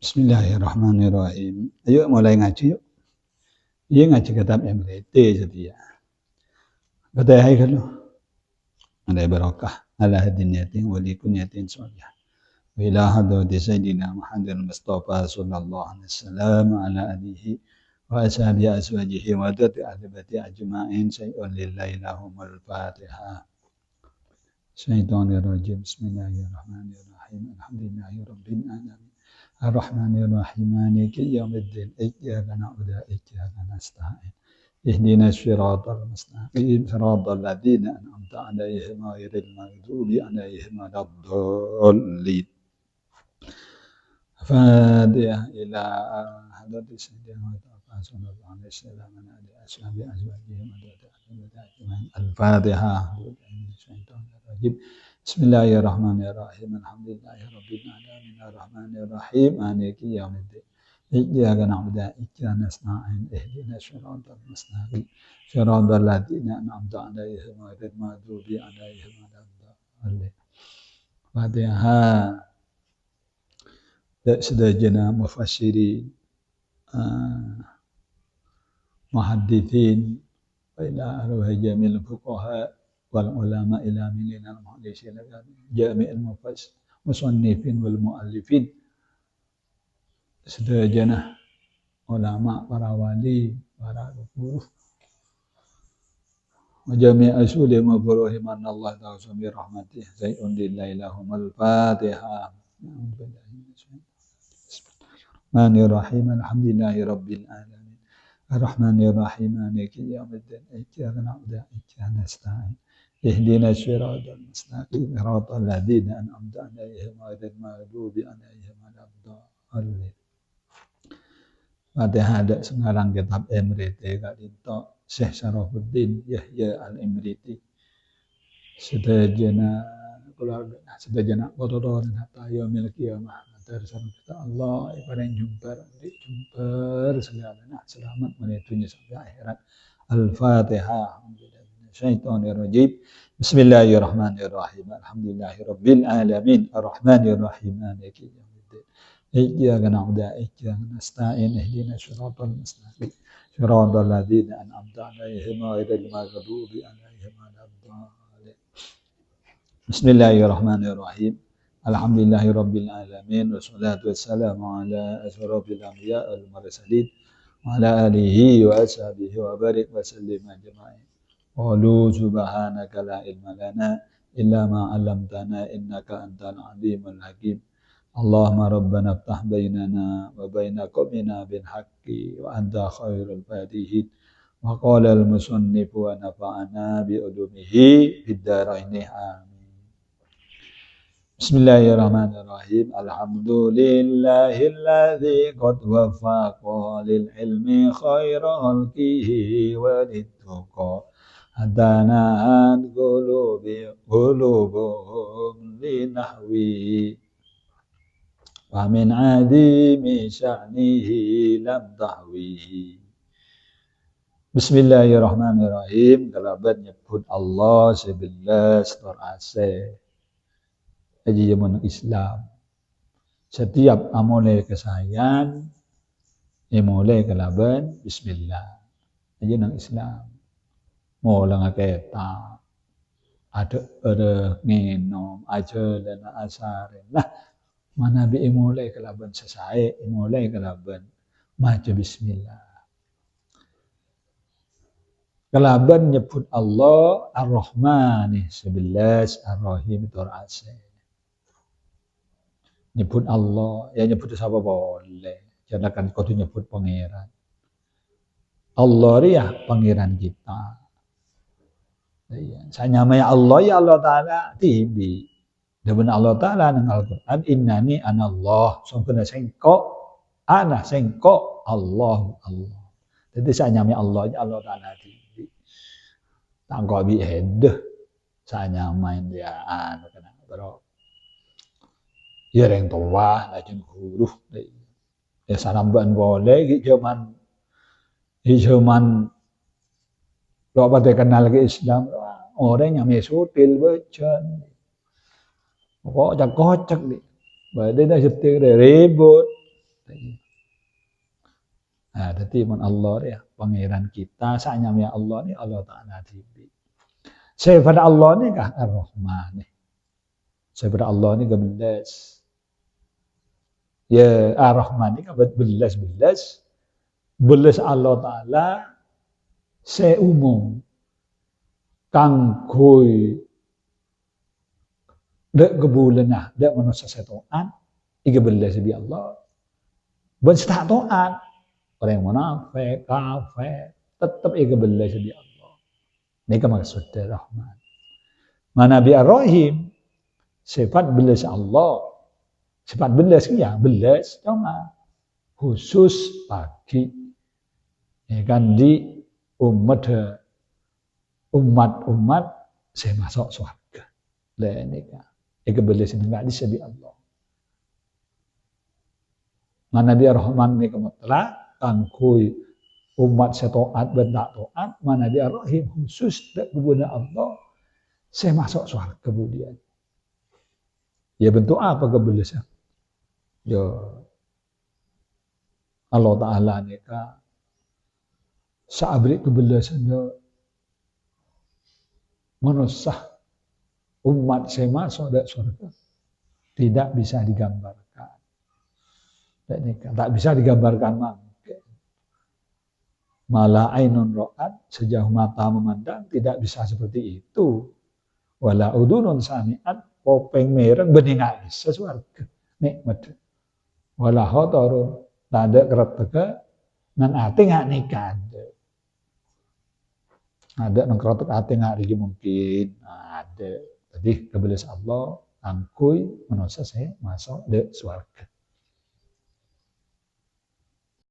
Bismillahirrahmanirrahim. Ayo mulai ngaji yuk. Iya ngaji kitab MRT setia. Kata hai kalau ada barakah ala hadin yatin wa likun yatin solih. Wa ila hadrati sayyidina Muhammadin Mustafa sallallahu alaihi wasallam ala alihi wa ashabihi azwajihi wa dati ahli ajma'in syai'un lillahi lahumul fatihah. Syaitanirrajim. Bismillahirrahmanirrahim. Alhamdulillahi rabbil alamin. Ar-Rahmanir-Rahim. Maliki yaumiddin. Iyyaka na'budu wa iyyaka nasta'in. Ihdinas siratal mustaqim. Siratal ladzina an'amta 'alaihim ghairil maghdubi 'alaihim waladdallin. Fatihah ila hadrati sayyidina Muhammad sallallahu alaihi wasallam wa ala ashabihi azwajihi Al-Fatihah. Bismillahirrahmanirrahim. Alhamdulillahirabbil alamin. Arrahmanirrahim. Maliki yaumiddin. Iyyaka na'budu wa iyyaka nasta'in. Ihdinas siratal mustaqim. Siratal ladzina an'amta 'alaihim ghairil maghdubi 'alaihim waladdallin. Fatihah. Sedajana mufassirin, muhaddithin, wa ila arwah jamil fuqaha wal ulama ila milina al-muhaddisin jami'il musannifin wal muallifin. Sedajana ulama, para wali, para guru, wa jami' asuli ma furahiman Allah ta'ala bi rahmatih sayun lillahi lahumul fatihah. Bismillahirrahmanirrahim. Alhamdulillahi rabbil alamin. Ar-Rahmanir-Rahim. Maliki yaumiddin. Iyyaka na'budu wa iyyaka nasta'in. Ihdinas siratal mustaqim. Siratal ladzina an'amta 'alaihim ghairil maghdubi 'alaihim waladdallin. Fatihah ada sengarang kitab MRT kadito Syekh Syarafuddin Yahya Al-Imriti. Sedajana keluarga, sedajana kotor hatta yaumil qiyamah. Terserah kita Allah ibadah jumper segala selamat menuju sampai akhirat. Al-Fatihah. Syaitanirrajim. Bismillahirrahmanirrahim. Alhamdulillahirabbil alamin. Ar-Rahmanir-Rahim. Maliki yaumiddin. Iyyaka na'budu wa iyyaka nasta'in. Ihdinas siratal mustaqim. Siratal ladzina an'amta 'alaihim ghairil maghdubi 'alaihim waladdallin. Bismillahirrahmanirrahim. Alhamdulillahirabbil alamin. Wassalatu wassalamu ala asyrafil anbiya wal mursalin wa ala alihi wa ashabihi wa barik wa sallim ajma'in. Qalu subhanaka la ilma lana illa ma 'allamtana innaka antal alimul hakim. Allahumma rabbana iftah bainana wa baina qaumina bil haqqi wa anta khairul fatihin. Wa qala al musannif wa nafa'ana bi ulumihi fid dharain. Amin. Bismillahirrahmanirrahim. Alhamdulillahilladzi qad waffaqa lil ilmi khaira khalqihi wa littuqa hadana an qulubuhum linahwi wa min adimi sya'nihi lam tahwi. Bismillahirrahmanirrahim. Kalaban nyebut Allah sebelas terase aji zaman Islam. Setiap amole kesayan imole kalaban bismillah. Aji nang Islam. Mola ngaketa. Ada nginom aja dan asarin. Lah mana bi imole kalaban sesae imole kalaban maca bismillah. Kalaban nyebut Allah Ar-Rahman 11 Ar-Rahim terase. Nyebut Allah, ya nyebut siapa boleh. Jangan kan kau tu nyebut pangeran. Allah ya pangeran kita. Saya namanya Allah ya Allah Ta'ala tibi. Dan Allah Ta'ala nang Al-Quran innani anallah. Sampuna sengko ana sengko Allah. Jadi saya namanya Allah ya Allah Ta'ala tibi. Tak kau bi hedah. Saya nyamain dia anu kena bro. Ya yang tua, lajeng guru. Ya salamban boleh, zaman lo pada kenal ke Islam, orang yang mesutil becan. Kocak nih. Badai dah setir ribut. Nah, dadi mun Allah ya pangeran kita saknya ya Allah ni Allah Taala tibi. Sifat Allah ni kah Ar-Rahman ni. Sifat Allah ni gebelas. Ya Ar-Rahman ni kan belas-belas. Belas Allah Taala seumum kangkui dek kebulanah dek manusia setuan iga belas bi Allah. Ben tak toat orang munafik, kafir, tetap iga belas bi Allah. Ini maksudnya Rahman. Mana bi Ar-Rahim sifat belas Allah. Sifat belas ya belas cuma khusus bagi ya kan di umat saya masuk surga. Lah ini kan iga belas ini enggak disebi Allah. Mana bi Ar-Rahman ni mutlak kangkui umat setoat benda toat, mana bi Ar-Rahim khusus dak kebunan Allah saya masuk surga kemudian. Ya bentuk apa kebelasan? Ya Allah Ta'ala ni ka saabri kebelasan dia manusia umat saya masuk dak surga tidak bisa digambarkan. Tak bisa digambarkan mungkin. Mala ainun ra'at sejauh mata memandang tidak bisa seperti itu. Wala udunun sami'at popeng mereng beningai sesuatu nikmat. Wala khotorun tak ada kereteka nan ati ngak nikah. Ada nang keretek ati ngak iki mungkin ada. Jadi kebelas Allah angkui manusia saya masuk di surga.